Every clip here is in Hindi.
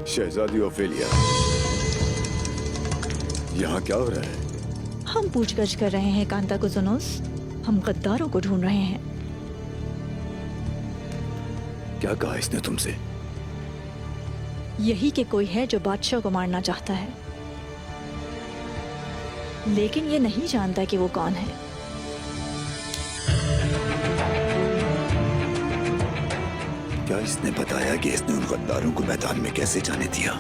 शहजादी ओफेलिया, यहाँ क्या हो रहा है? हम पूछगछ कर रहे हैं कांता कुजुनोस। हम गद्दारों को ढूंढ रहे हैं। क्या कहा इसने तुमसे? यही कि कोई है जो बादशाह को मारना चाहता है, लेकिन ये नहीं जानता कि वो कौन है। क्या इसने बताया कि इसने उन गद्दारों को मैदान में कैसे जाने दिया?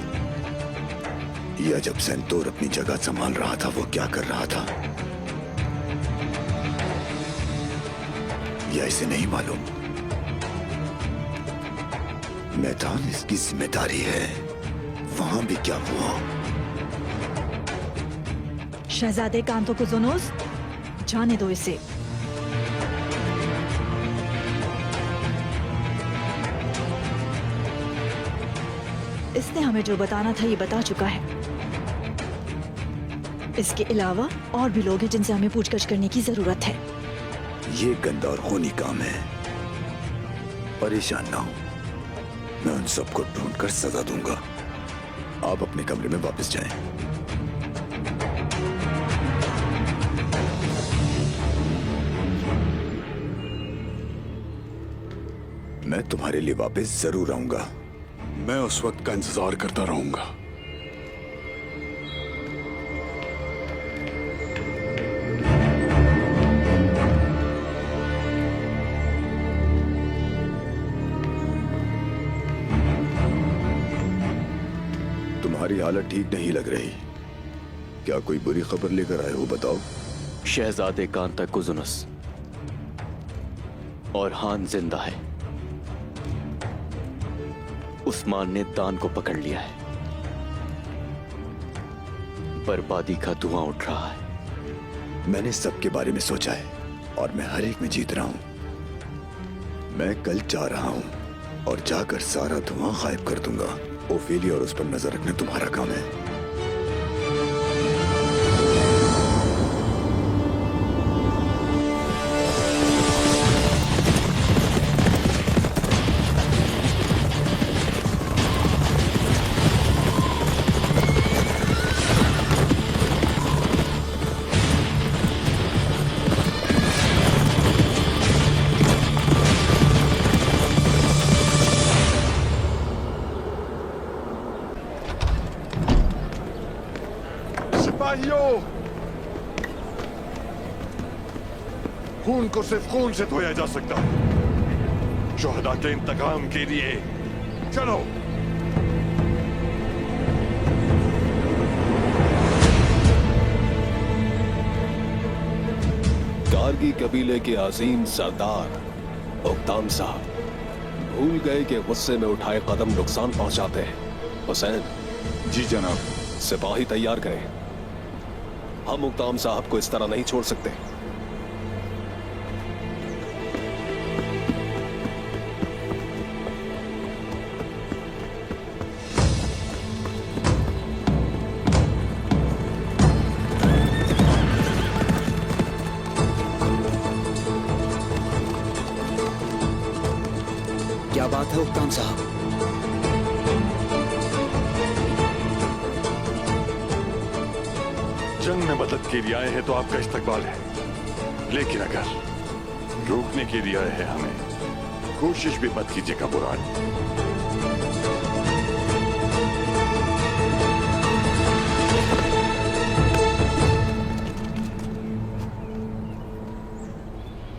या जब सेंतोर अपनी जगह संभाल रहा था वो क्या कर रहा था? या इसे नहीं मालूम? मैदान इसकी जिम्मेदारी है। वहां भी क्या हुआ? शहजादे कांतो कुजुनोस, जाने दो इसे। इसने हमें जो बताना था ये बता चुका है। इसके अलावा और भी लोग हैं जिनसे हमें पूछगछ करने की जरूरत है। ये गंदा और खूनी काम है। परेशान ना हो, मैं उन सबको ढूंढकर सजा दूंगा। आप अपने कमरे में वापस जाएं। मैं तुम्हारे लिए वापस जरूर आऊंगा। मैं उस वक्त का इंतजार करता रहूंगा। तुम्हारी हालत ठीक नहीं लग रही। क्या कोई बुरी खबर लेकर आए हो? बताओ। शहजादे कांता कुजुनस और हान जिंदा है। उस्मान ने दान को पकड़ लिया है। बर्बादी का धुआं उठ रहा है। मैंने सबके बारे में सोचा है और मैं हर एक में जीत रहा हूं। मैं कल जा रहा हूं और जाकर सारा धुआं गायब कर दूंगा। ओफेलिया और उस पर नजर रखना तुम्हारा काम है। खून को सिर्फ खून से धोया जा सकता है। शोहदा के इंतकाम के लिए चलो। कारगी कबीले के अजीम सरदार उक्ताम साहब भूल गए कि गुस्से में उठाए कदम नुकसान पहुंचाते हैं। हुसैन जी जनाब। सिपाही तैयार करें। हम उक्ताम साहब को इस तरह नहीं छोड़ सकते। क्या बात है उक्ताम साहब? जंग में मदद के लिए आए हैं तो आपका इस्तकबाल है, लेकिन अगर रोकने के लिए आए हैं हमें, कोशिश भी मत कीजिएगा बुरान।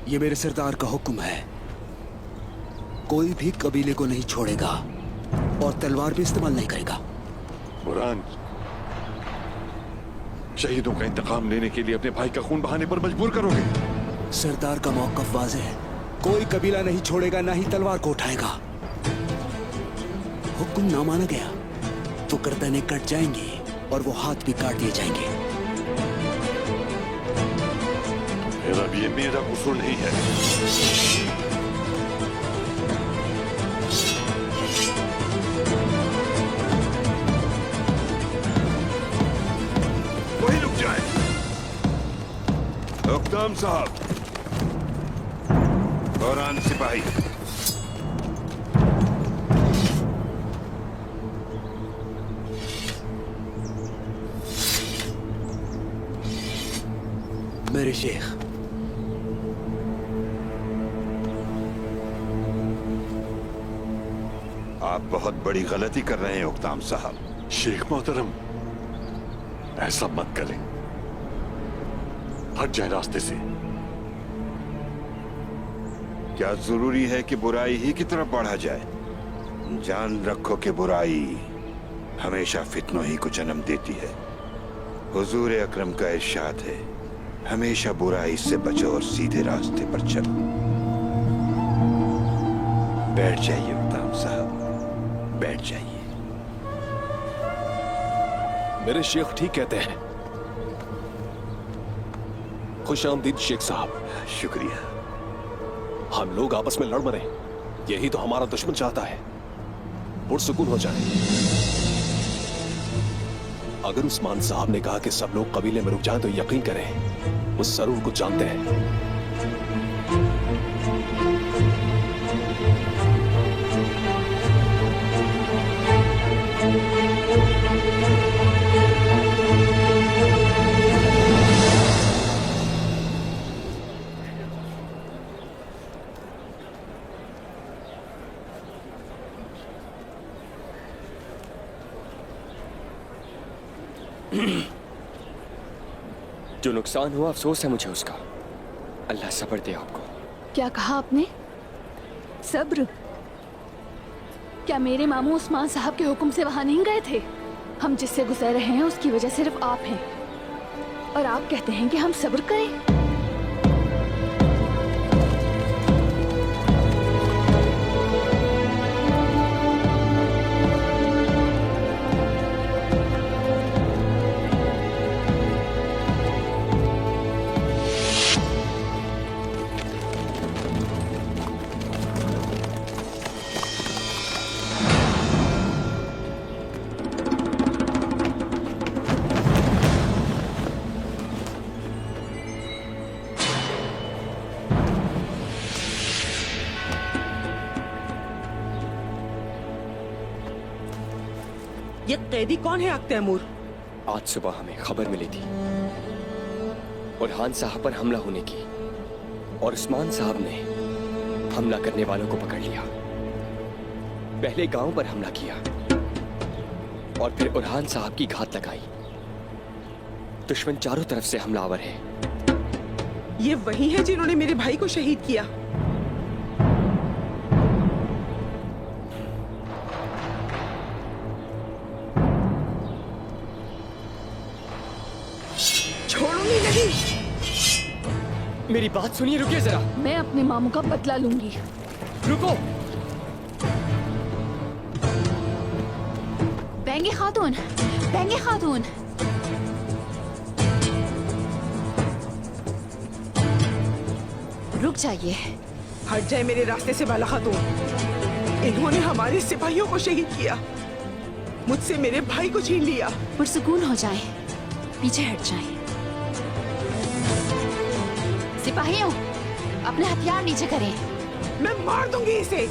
ये मेरे सरदार का हुक्म है। कोई भी कबीले को नहीं छोड़ेगा और तलवार भी इस्तेमाल नहीं करेगा। बुरान, शहीदों का इंतकाम लेने के लिए अपने भाई का खून बहाने पर मजबूर करोगे? सरदार का मौक़िफ़ वाज़ेह है। कोई कबीला नहीं छोड़ेगा, ना ही तलवार को उठाएगा। हुक्म ना माना गया तो गर्दनें कट जाएंगी और वो हाथ भी काट दिए जाएंगे। फिर अब ये मेरा कसूर नहीं है। उक्ताम साहब, बुरान सिपाही, मेरे शेख। आप बहुत बड़ी गलती कर रहे हैं उक्ताम साहब। शेख मोहतरम, ऐसा मत करें, हट जाए रास्ते से। क्या जरूरी है कि बुराई ही की तरफ बढ़ा जाए? जान रखो कि बुराई हमेशा फितनों ही को जन्म देती है। हुजूर अकरम का इरशाद है, हमेशा बुराई से बचो और सीधे रास्ते पर चलो। बैठ जाइए उक्ताम साहब, बैठ जाइए। मेरे शेख ठीक कहते हैं। खुश आमदीद शेख साहब। शुक्रिया। हम लोग आपस में लड़ मरे, यही तो हमारा दुश्मन चाहता है। पुरसुकून हो जाए। अगर उस्मान साहब ने कहा कि सब लोग कबीले में रुक जाएं तो यकीन करें, वो जरूर कुछ जानते हैं। जो नुकसान हुआ अफसोस है मुझे उसका। अल्लाह सब्र दे आपको। क्या कहा आपने? सब्र? क्या मेरे मामू उस्मान साहब के हुक्म से वहां नहीं गए थे? हम जिससे गुजर रहे हैं उसकी वजह सिर्फ आप हैं, और आप कहते हैं कि हम सब्र करें? ये कैदी कौन है तैमूर? आज सुबह हमें खबर मिली थी बुरहान साहब पर हमला होने की, और उस्मान साहब ने हमला करने वालों को पकड़ लिया। पहले गांव पर हमला किया और फिर बुरहान साहब की घात लगाई। दुश्मन चारों तरफ से हमलावर है। ये वही है जिन्होंने मेरे भाई को शहीद किया। छोड़ूंगी नहीं। मेरी बात सुनिए, रुकिए जरा। मैं अपने मामू का बदला लूंगी। रुको। बेंगे खातून, बेंगे खातून। रुक जाइए। हट जाए मेरे रास्ते से बाला खातून। इन्होंने हमारे सिपाहियों को शहीद किया, मुझसे मेरे भाई को छीन लिया। पुरसुकून हो जाए, पीछे हट जाएं। सिपाहियों, अपने हथियार नीचे करें। मैं मार दूंगी इसे।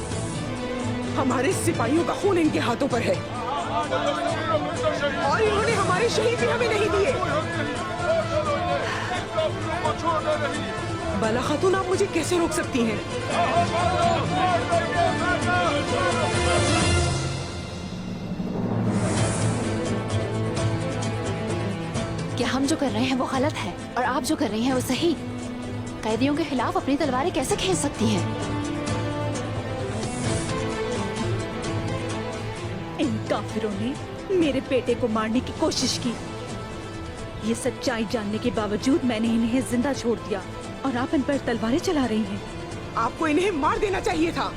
हमारे सिपाहियों का खून इनके हाथों पर है, और इन्होंने हमारे शहीद भी हमें नहीं दिए। बाला खातून, आप मुझे कैसे रोक सकती हैं? क्या हम जो कर रहे हैं वो गलत है और आप जो कर रही हैं वो सही? कैदियों के खिलाफ अपनी तलवारें कैसे खींच सकती हैं? इन काफिरों ने मेरे बेटे को मारने की कोशिश की। ये सच्चाई जानने के बावजूद मैंने इन्हें जिंदा छोड़ दिया, और आप इन पर तलवारें चला रही हैं। आपको इन्हें मार देना चाहिए था।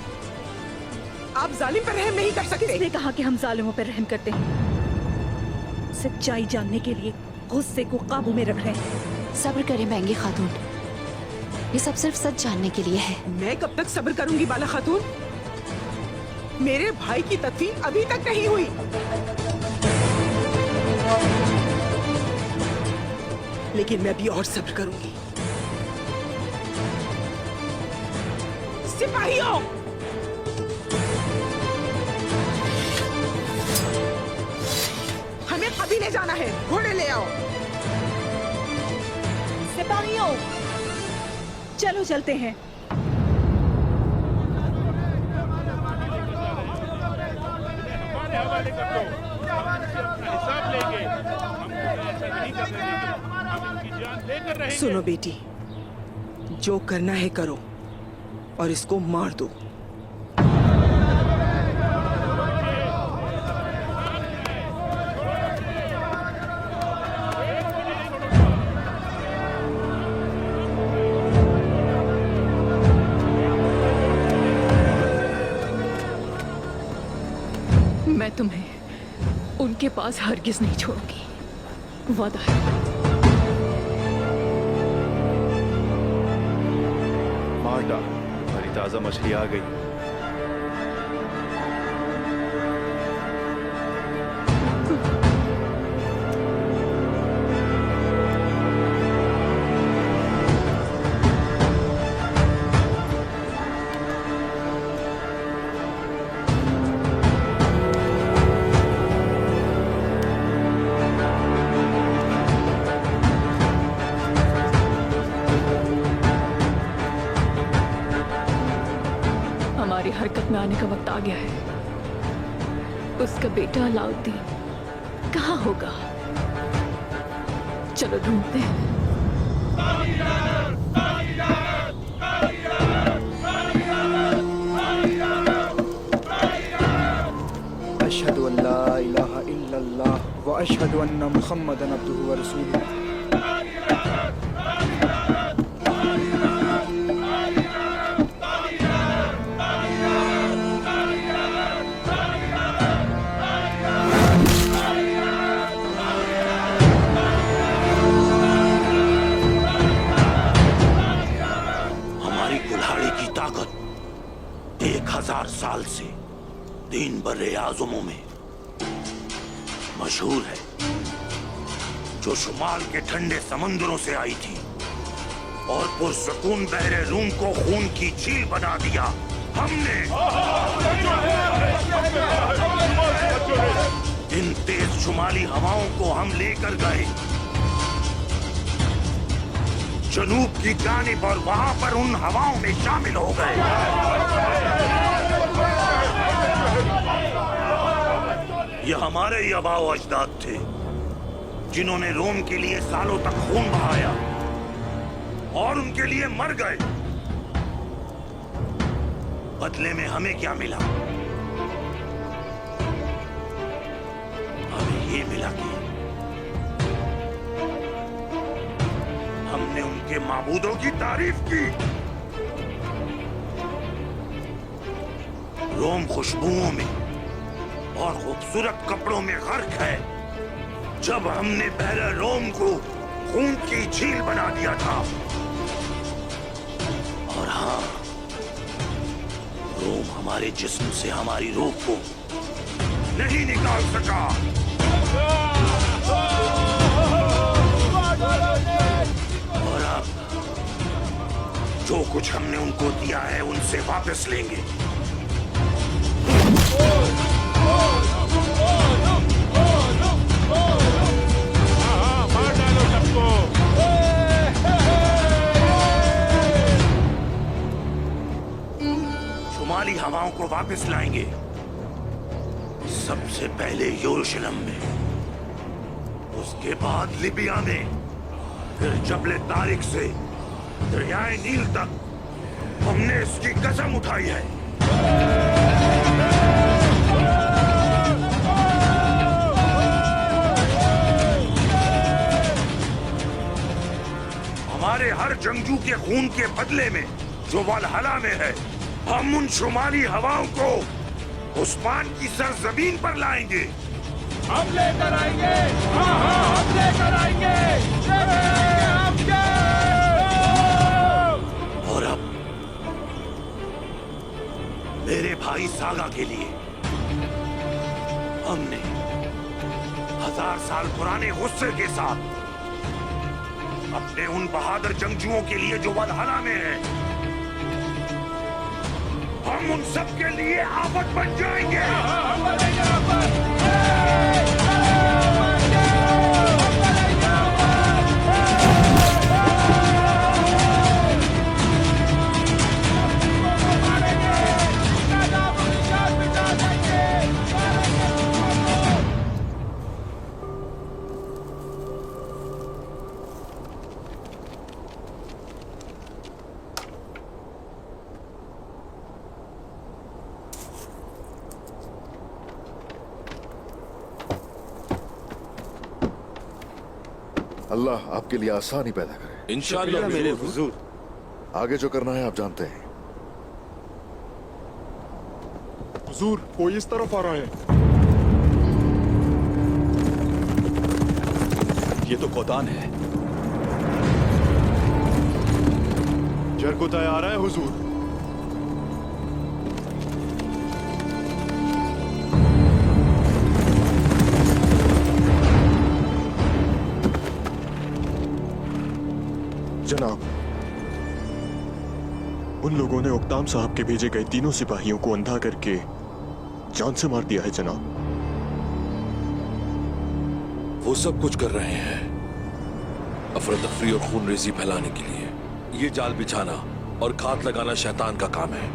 आप जालिम पर रहम नहीं कर सकते। किसने कहा कि हम जालिमों पर रहम करते हैं? सच्चाई जानने के लिए गुस्से को काबू में रख रहे हैं। सब्र करें बेंगी खातून, ये सब सिर्फ सच जानने के लिए है। मैं कब तक सब्र करूंगी बाला खातून? मेरे भाई की तदफीन अभी तक नहीं हुई। लेकिन मैं भी और सब्र करूंगी। सिपाहियों, हमें कबीले जाना है। घोड़े ले आओ। सिपाहियों, चलो चलते हैं। सुनो बेटी, जो करना है करो और इसको मार दो। मैं तुम्हें उनके पास हरगिज नहीं छोड़ूंगी, वादा है। मार्टा, हमारी ताजा मछली आ गई। हमारी हरकत में आने का वक्त आ गया है। उसका बेटा अलाउद्दीन कहाँ होगा? चलो ढूंढते हैं। अशहदु अल्ला इलाहा इल्लल्लाह व अशहदु अन्ना मुहम्मदन अब्दुहु व रसूलुहु। हमारी कुल्हाड़ी की ताकत 1000 साल से 3 बर्रे आज़मों में मशहूर है, जो शुमाल के ठंडे समंदरों से आई थी और पुरसकून बहरे रूम को खून की झील बना दिया। हमने इन तेज शुमाली हवाओं को हम लेकर गए जनूब की जानिब और वहां पर उन हवाओं में शामिल हो गए। ये हमारे ही आबाओ अजदाद थे जिन्होंने रोम के लिए सालों तक खून बहाया और उनके लिए मर गए। बदले में हमें क्या मिला? हमें ये मिला कि हमने उनके माबूदों की तारीफ की। रोम खुशबुओं में और खूबसूरत कपड़ों में गर्क है। जब हमने पहले रोम को खून की झील बना दिया था, और हाँ, रोम हमारे जिस्म से हमारी रूह को नहीं निकाल सका। और अब जो कुछ हमने उनको दिया है उनसे वापस लेंगे। शुमाली हवाओं को वापस लाएंगे, सबसे पहले यरूशलेम में, उसके बाद लिबिया में, फिर जबले तारिक से दरियाए नील तक। हमने इसकी कसम उठाई है। हमारे हर जंगजू के खून के बदले में जो वलहला में है, हम उन शुमाली हवाओं को उस्मान की सरजमीन पर लाएंगे। हम लेकर आएंगे, हाँ हाँ हम लेकर आएंगे, और अब मेरे भाई सागा के लिए हमने 1000 साल पुराने गुस्से के साथ अपने उन बहादुर जंगजुओं के लिए जो वलहला में है, हम उन सब के लिए आफत बन जाएंगे। अल्लाह आपके लिए आसानी पैदा करे। इंशाअल्लाह मेरे हुजूर। आगे जो करना है आप जानते हैं। हुजूर, कोई इस तरफ आ रहा है। ये तो कोतान है। जरकुताय आ रहा है हुजूर। जनाब, उन लोगों ने उक्ताम साहब के भेजे गए तीनों सिपाहियों को अंधा करके जान से मार दिया है जनाब। वो सब कुछ कर रहे हैं अफरा तफरी और खून रेजी फैलाने के लिए। ये जाल बिछाना और घात लगाना शैतान का काम है।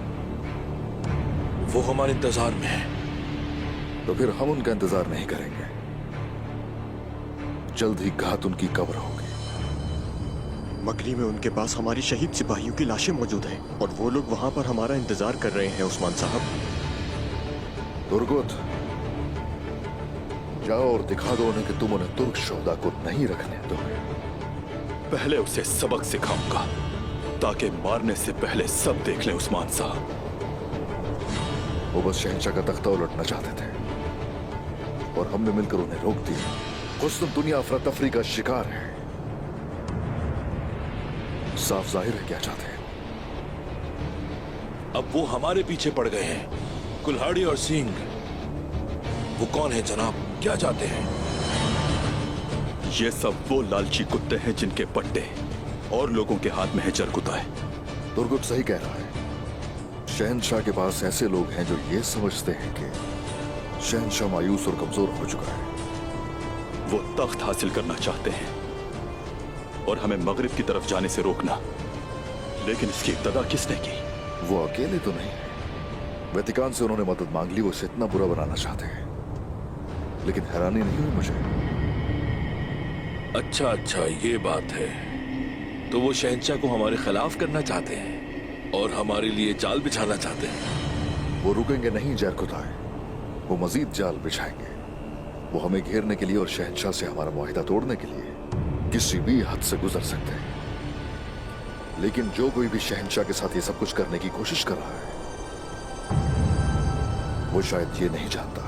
वो हमारे इंतजार में है। तो फिर हम उनका इंतजार नहीं करेंगे। जल्द ही घात उनकी कब्र होगी। मकली में उनके पास हमारी शहीद सिपाहियों की लाशें मौजूद हैं और वो लोग वहां पर हमारा इंतजार कर रहे हैं उस्मान साहब। तुर्गुत, जाओ और दिखा दो उन्हें कि तुम उन्हें तुर्क शोहदा को नहीं रखने दोगे। पहले उसे सबक सिखाऊंगा ताकि मारने से पहले सब देख लें उस्मान साहब। वो बस शहंशाह का तख्ता उलटना चाहते थे और हमने मिलकर उन्हें रोक दिया। कुछ दुनिया अफरा तफरी का शिकार है। साफ जाहिर है क्या चाहते हैं। अब वो हमारे पीछे पड़ गए हैं। कुल्हाड़ी और सिंह, वो कौन है जनाब? क्या चाहते हैं? ये सब वो लालची कुत्ते हैं जिनके पट्टे और लोगों के हाथ में है जरकुताय। तुर्गुत सही कह रहा है। शहंशाह के पास ऐसे लोग हैं जो ये समझते हैं कि शहंशाह मायूस और कमजोर हो चुका है। वो तख्त हासिल करना चाहते हैं और हमें मगरिब की तरफ जाने से रोकना। लेकिन इसकी इब्तदा किसने की? वो अकेले तो नहीं है। वेतिकान से उन्होंने मदद मांग ली। वो इसे इतना बुरा बनाना चाहते हैं। लेकिन हैरानी नहीं हुई मुझे। अच्छा, ये बात है। तो वो शहंशाह को हमारे खिलाफ करना चाहते हैं और हमारे लिए जाल बिछाना चाहते हैं। वो रुकेंगे नहीं जरकुताय। वो मजीद जाल बिछाएंगे। वो हमें घेरने के लिए और शहंशाह से हमारा मुआहिदा तोड़ने के लिए किसी भी हद से गुजर सकते हैं। लेकिन जो कोई भी शहंशाह के साथ ये सब कुछ करने की कोशिश कर रहा है, वो शायद ये नहीं जानता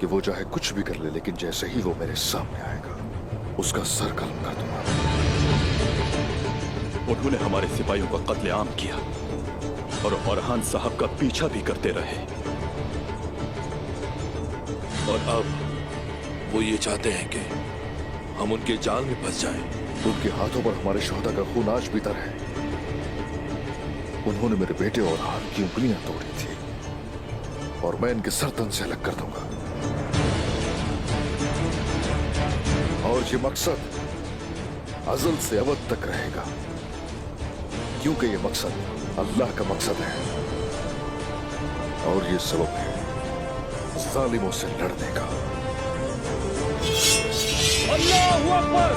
कि वो चाहे कुछ भी कर ले, लेकिन जैसे ही वो मेरे सामने आएगा उसका सर कलम कर दूंगा। उन्होंने हमारे सिपाहियों का कत्लेआम किया और फरहान साहब का पीछा भी करते रहे। और अब वो ये चाहते हैं कि हम उनके जाल में फंस जाएं। उनके हाथों पर हमारे शोहदा का खून आज भी तर है। उन्होंने मेरे बेटे और हाथ की उंगलियां तोड़ी थी और मैं इनके सर तन से अलग कर दूंगा। और ये मकसद अज़ल से अबद तक रहेगा, क्योंकि ये मकसद अल्लाह का मकसद है और ये सबब है जालिमों से लड़ने का। अल्लाहू अकबर।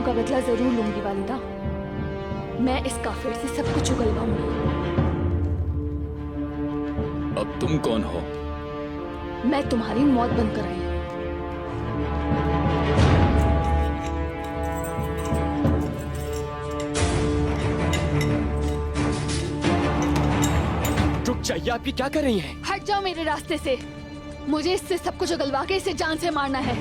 बदला जरूर लूंगी वालिदा। मैं इस काफिर से सब कुछ उगलवाऊंगी। अब तुम कौन हो? मैं तुम्हारी मौत बनकर आई हूं। रुक जाइए, आप ये क्या कर रही हैं? हट जाओ मेरे रास्ते से। मुझे इससे सब कुछ उगलवा के इसे जान से मारना है।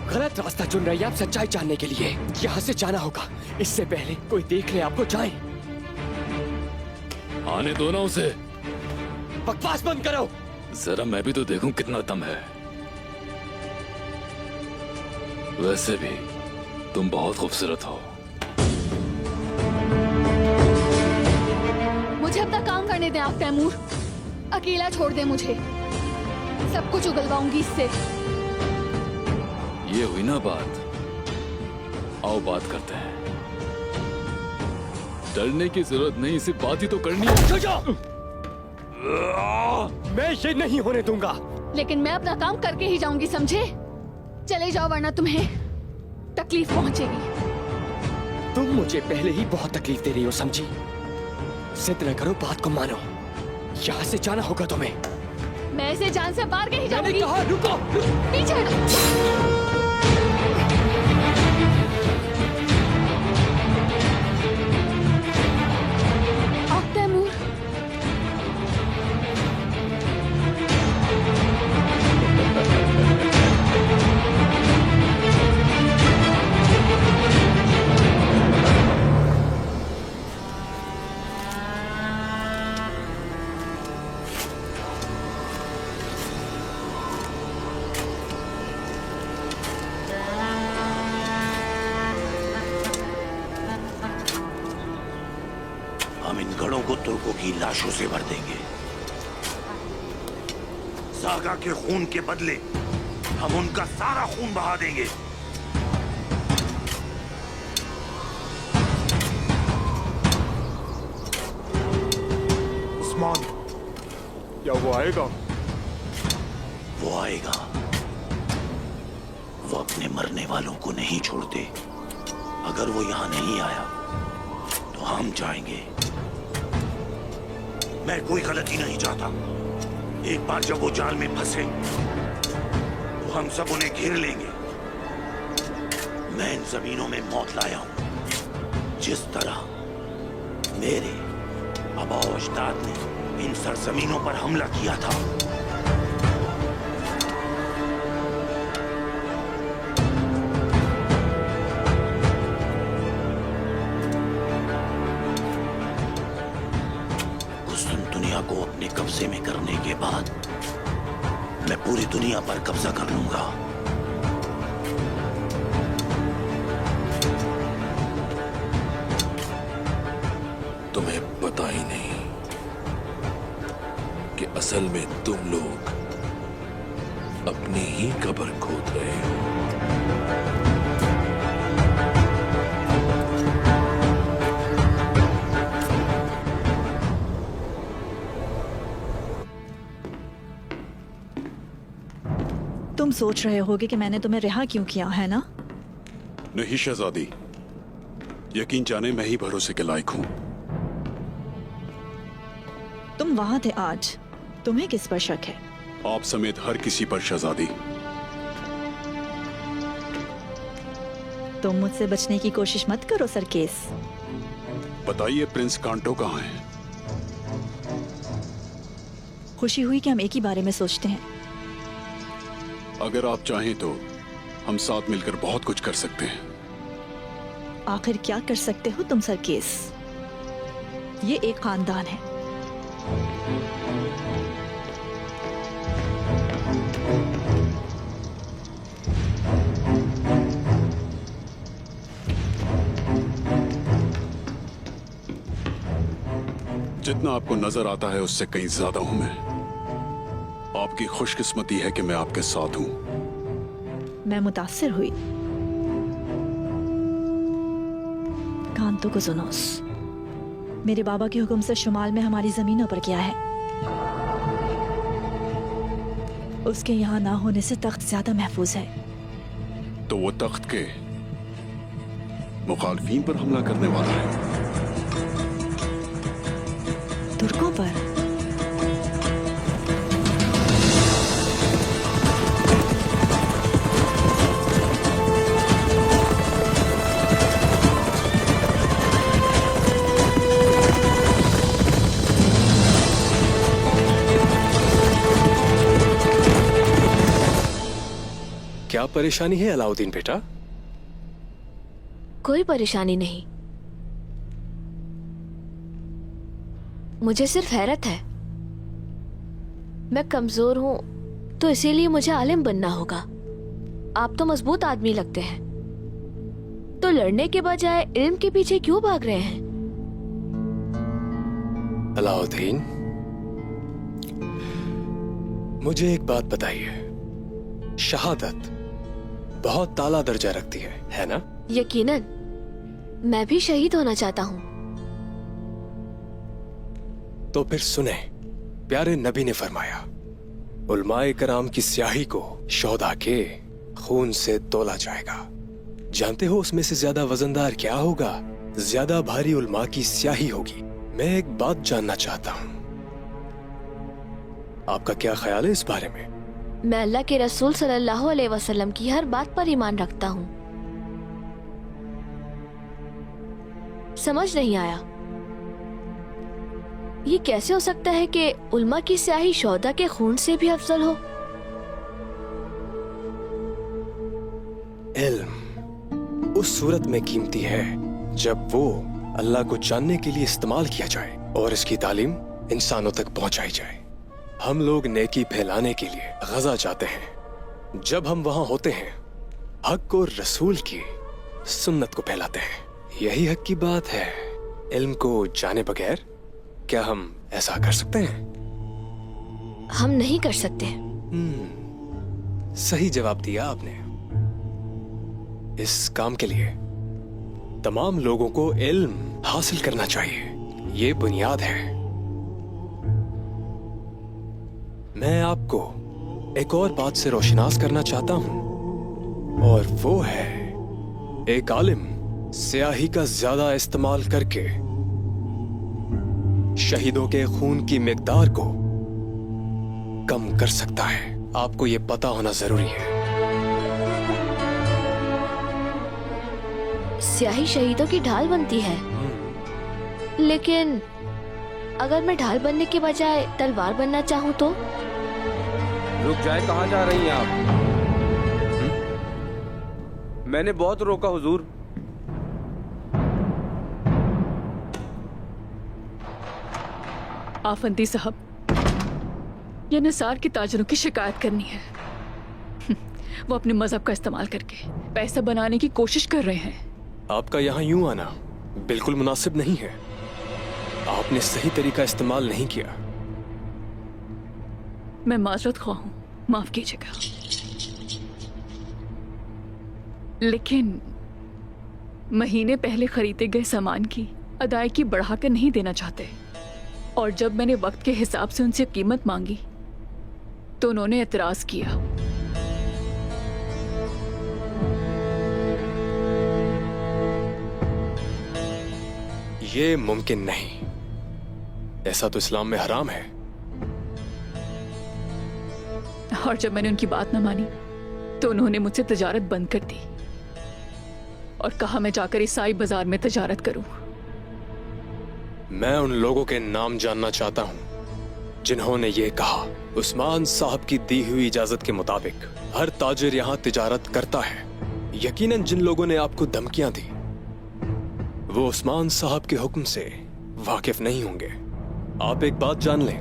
गलत रास्ता चुन रही है आप सच्चाई जानने के लिए। यहाँ से जाना होगा, इससे पहले कोई देख ले आपको। जाएं। आने दो ना उसे। बकवास बंद करो। जरा मैं भी तो देखूं कितना दम है। वैसे भी तुम बहुत खूबसूरत हो। मुझे अपना काम करने दें आप तैमूर। अकेला छोड़ दें मुझे। सब कुछ उगलवाऊंगी इससे। ये हुई ना बात, आओ बात करते हैं। डरने की जरूरत नहीं, सिर्फ बात ही तो करनी है। मैं ये नहीं होने दूंगा। लेकिन मैं अपना काम करके ही जाऊंगी, समझे? चले जाओ वरना तुम्हें तकलीफ पहुंचेगी। तुम मुझे पहले ही बहुत तकलीफ दे रही हो, समझी? जिद न करो, बात को मानो। यहाँ से जाना होगा तुम्हें। मैं इसे जान से मार के ही जाऊंगी। मैंने कहा रुको। पीछे हटो। तैमूर, हम इन गढ़ों को तुर्कों की लाशों से भर देंगे। सागा के खून के बदले हम उनका सारा खून बहा देंगे। उस्मान, क्या वो आएगा? वो आएगा। वो अपने मरने वालों को नहीं छोड़ते। अगर वो यहां नहीं आया तो हम जाएंगे। मैं कोई गलती नहीं चाहता। एक बार जब वो जाल में फंसे तो हम सब उन्हें घेर लेंगे। मैं इन जमीनों में मौत लाया हूं, जिस तरह मेरे आबा अजदाद ने इन सरजमीनों पर हमला किया था। दुनिया को अपने कब्जे में करने के बाद मैं पूरी दुनिया पर कब्जा कर लूंगा। तुम्हें पता ही नहीं कि असल में तुम लोग अपनी ही कब्र खोद रहे हो। तुम सोच रहे होगे कि मैंने तुम्हें रिहा क्यों किया, है ना? नहीं शहजादी, यकीन जाने मैं ही भरोसे के लायक हूं। तुम वहां थे आज, तुम्हें किस पर शक है? आप समेत हर किसी पर शहजादी। तुम मुझसे बचने की कोशिश मत करो सरकेस। बताइए प्रिंस कांटो कहाँ है? खुशी हुई कि हम एक ही बारे में सोचते हैं। अगर आप चाहें तो हम साथ मिलकर बहुत कुछ कर सकते हैं। आखिर क्या कर सकते हो तुम सरकेस? ये एक खानदान है। जितना आपको नजर आता है उससे कहीं ज्यादा हूं मैं। आपकी खुशकिस्मती है कि मैं आपके साथ हूं। मैं मुतासिर हुई। कांतो को सुनोस, मेरे बाबा के हुक्म से शुमाल में हमारी जमीनों पर क्या है? उसके यहाँ ना होने से तख्त ज्यादा महफूज है। तो वो तख्त के मुखालफीन पर हमला करने वाला है। तुर्कों पर? क्या परेशानी है अलाउद्दीन बेटा? कोई परेशानी नहीं, मुझे सिर्फ हैरत है। मैं कमजोर हूं तो इसीलिए मुझे आलिम बनना होगा। आप तो मजबूत आदमी लगते हैं, तो लड़ने के बजाय इल्म के पीछे क्यों भाग रहे हैं? अलाउद्दीन, मुझे एक बात बताइए, शहादत बहुत ताला दर्जा रखती है ना? यकीनन, मैं भी शहीद होना चाहता हूँ। तो फिर सुने, प्यारे नबी ने फरमाया, उलमाए कराम की स्याही को शोहदा के खून से तोला जाएगा। जानते हो उसमें से ज्यादा वजनदार क्या होगा? ज्यादा भारी उलमा की स्याही होगी। मैं एक बात जानना चाहता हूँ, आपका क्या ख्याल है इस बारे में? मैं अल्लाह के रसूल सल्लल्लाहु अलैहि वसल्लम की हर बात पर ईमान रखता हूँ। समझ नहीं आया, ये कैसे हो सकता है कि उल्मा की स्याही शोहदा के खून से भी अफजल हो? इल्म उस सूरत में कीमती है जब वो अल्लाह को जानने के लिए इस्तेमाल किया जाए और इसकी तालीम इंसानों तक पहुंचाई जाए। हम लोग नेकी फैलाने के लिए गजा जाते हैं। जब हम वहां होते हैं, हक और रसूल की सुन्नत को फैलाते हैं। यही हक की बात है। इल्म को जाने बगैर क्या हम ऐसा कर सकते हैं? हम नहीं कर सकते। सही जवाब दिया आपने। इस काम के लिए तमाम लोगों को इल्म हासिल करना चाहिए, ये बुनियाद है। मैं आपको एक और बात से रोशनास करना चाहता हूं, और वो है एक आलिम स्याही का ज्यादा इस्तेमाल करके शहीदों के खून की मिकदार को कम कर सकता है। आपको ये पता होना जरूरी है। स्याही शहीदों की ढाल बनती है, लेकिन अगर मैं ढाल बनने के बजाय तलवार बनना चाहूँ तो? रुक जाए, कहाँ जा रही हैं आप? मैंने बहुत रोका हुजूर। आफंदी साहब, ये निसार के ताजरों की शिकायत करनी है। वो अपने मजहब का इस्तेमाल करके पैसा बनाने की कोशिश कर रहे हैं। आपका यहाँ यूं आना बिल्कुल मुनासिब नहीं है। आपने सही तरीका इस्तेमाल नहीं किया। मैं माजरत ख्वाह हूं, माफ कीजिएगा, लेकिन महीने पहले खरीदे गए सामान की अदायगी बढ़ाकर नहीं देना चाहते। और जब मैंने वक्त के हिसाब से उनसे कीमत मांगी तो उन्होंने एतराज किया। ये मुमकिन नहीं, ऐसा तो इस्लाम में हराम है। और जब मैंने उनकी बात न मानी तो उन्होंने मुझसे तजारत बंद कर दी और कहा मैं जाकर ईसाई बाजार में तजारत करूं। मैं उन लोगों के नाम जानना चाहता हूं जिन्होंने ये कहा। उस्मान साहब की दी हुई इजाजत के मुताबिक हर ताजिर यहाँ तिजारत करता है। यकीनन जिन लोगों ने आपको धमकियां दी वो उस्मान साहब के हुक्म से वाकिफ नहीं होंगे। आप एक बात जान लें,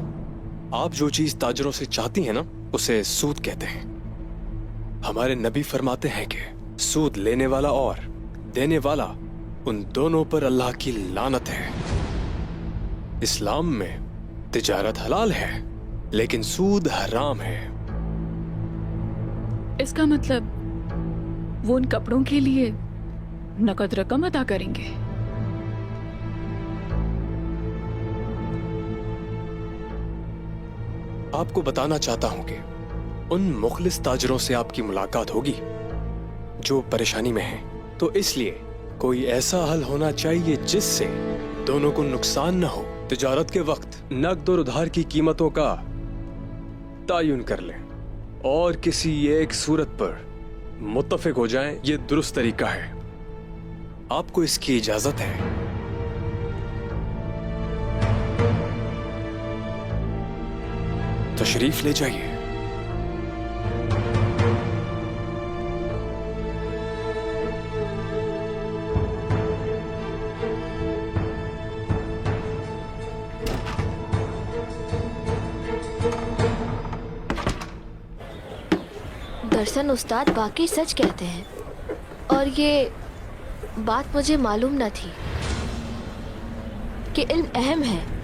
आप जो चीज ताजरों से चाहती हैं ना, उसे सूद कहते हैं। हमारे नबी फरमाते हैं कि सूद लेने वाला और देने वाला, उन दोनों पर अल्लाह की लानत है। इस्लाम में तिजारत हलाल है, लेकिन सूद हराम है। इसका मतलब वो उन कपड़ों के लिए नकद रकम अदा करेंगे। आपको बताना चाहता हूं कि उन मुखलिस ताजरों से आपकी मुलाकात होगी जो परेशानी में हैं। तो इसलिए कोई ऐसा हल होना चाहिए जिससे दोनों को नुकसान न हो। तिजारत के वक्त नकद और उधार की कीमतों का तायुन कर लें और किसी एक सूरत पर मुत्तफिक हो जाएं। ये दुरुस्त तरीका है। आपको इसकी इजाजत है। तशरीफ ले जाइए। दरअसल उस्ताद बाकी सच कहते हैं, और ये बात मुझे मालूम न थी कि इल्म अहम है।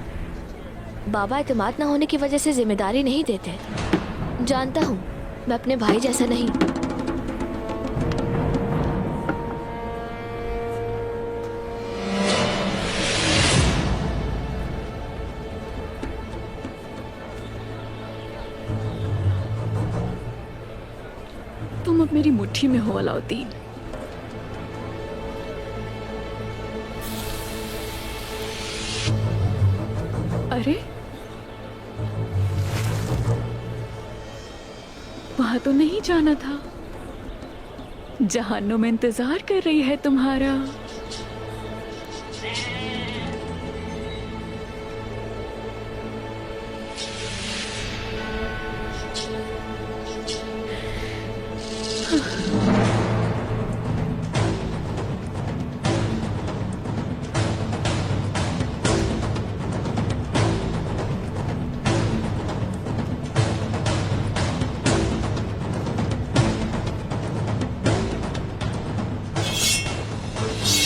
बाबा एतमाद न होने की वजह से जिम्मेदारी नहीं देते। जानता हूँ मैं अपने भाई जैसा नहीं। तुम अब मेरी मुट्ठी में हो अलाउद्दीन। अरे वहां तो नहीं जाना था। जहान्नुम इंतजार कर रही है तुम्हारा।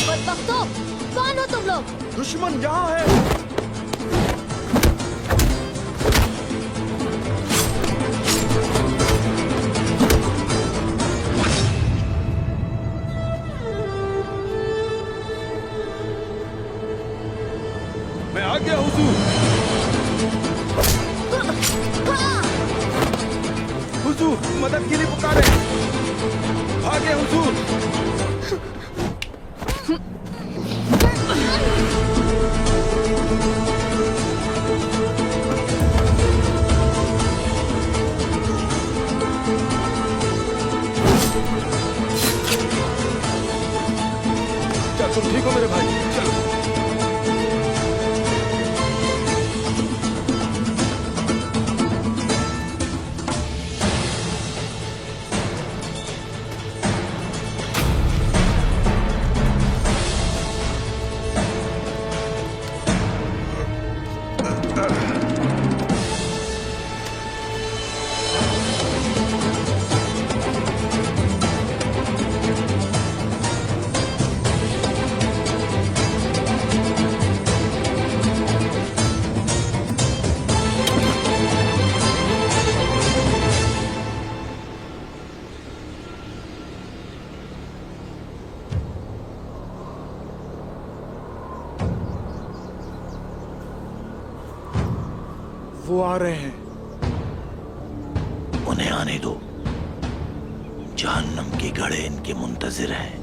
बदबख्तों, कौन हो तुम लोग? दुश्मन यहाँ है। मैं आ गया हुजूर। हुजूर मदद के लिए पुकारे। भागे हुजूर। क्या तुम ठीक हो मेरे भाई? चलो। वो आ रहे हैं। उन्हें आने दो। जहन्नम के घड़े इनके मुंतजिर हैं।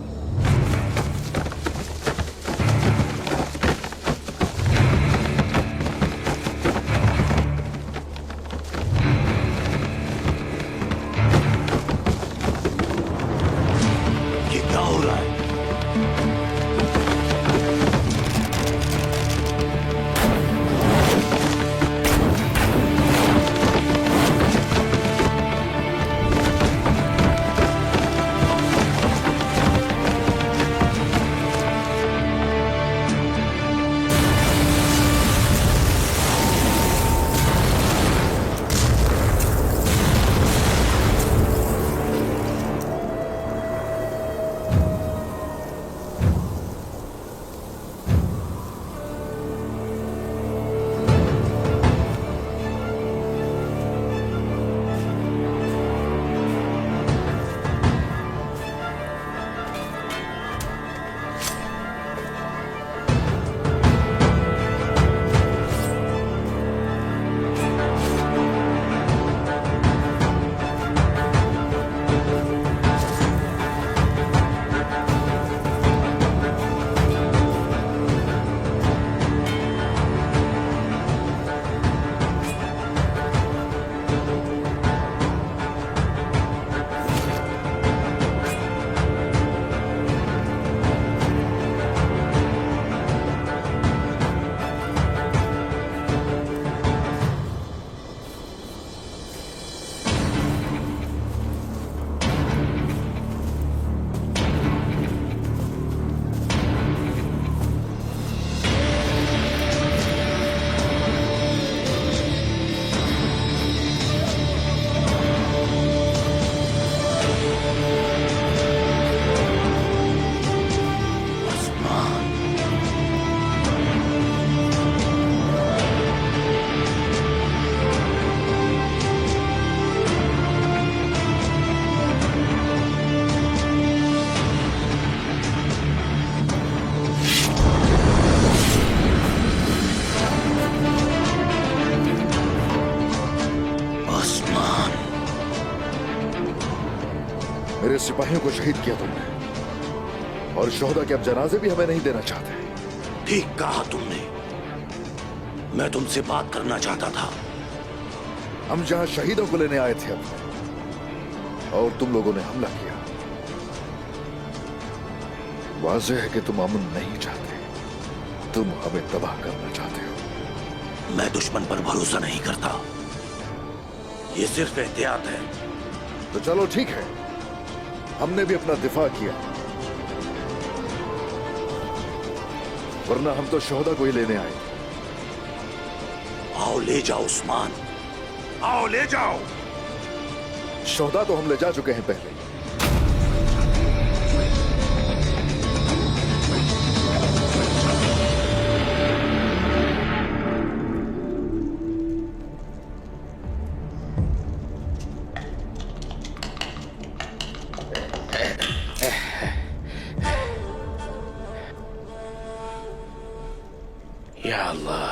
ये क्या हो रहा है? मेरे सिपाहियों को शहीद किया तुमने, और शोहदा के अब जनाजे भी हमें नहीं देना चाहते। ठीक कहा तुमने। मैं तुमसे बात करना चाहता था। हम जहां शहीदों को लेने आए थे अपने, और तुम लोगों ने हमला किया। वाज़ेह है कि तुम अमन नहीं चाहते, तुम हमें तबाह करना चाहते हो। मैं दुश्मन पर भरोसा नहीं करता, ये सिर्फ एहतियात है। तो चलो ठीक है, हमने भी अपना दिफा किया, वरना हम तो शोहदा को ही लेने आए थे। आओ ले जाओ उस्मान, आओ ले जाओ। शोहदा तो हम ले जा चुके हैं पहले। या अल्लाह,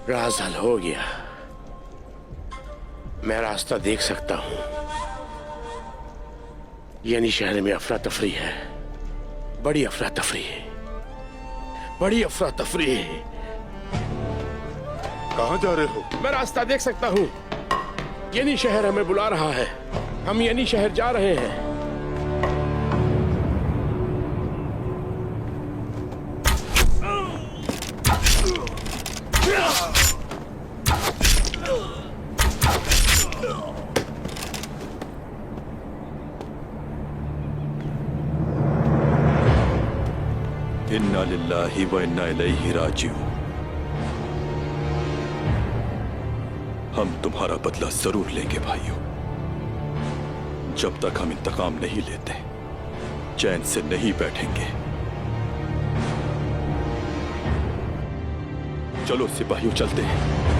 राज हल हो गया। मैं रास्ता देख सकता हूं। यानी शहर में अफरा तफरी है, बड़ी अफरा तफरी है, बड़ी अफरा तफरी है। कहां जा रहे हो? मैं रास्ता देख सकता हूं। यानी शहर हमें बुला रहा है, हम यानी शहर जा रहे हैं। इन्ना लिल्लाहि व इन्ना इलैहि राजिऊन। हम तुम्हारा बदला जरूर लेंगे भाइयों। जब तक हम इंतकाम नहीं लेते, चैन से नहीं बैठेंगे। चलो सिपाहियों, चलते हैं।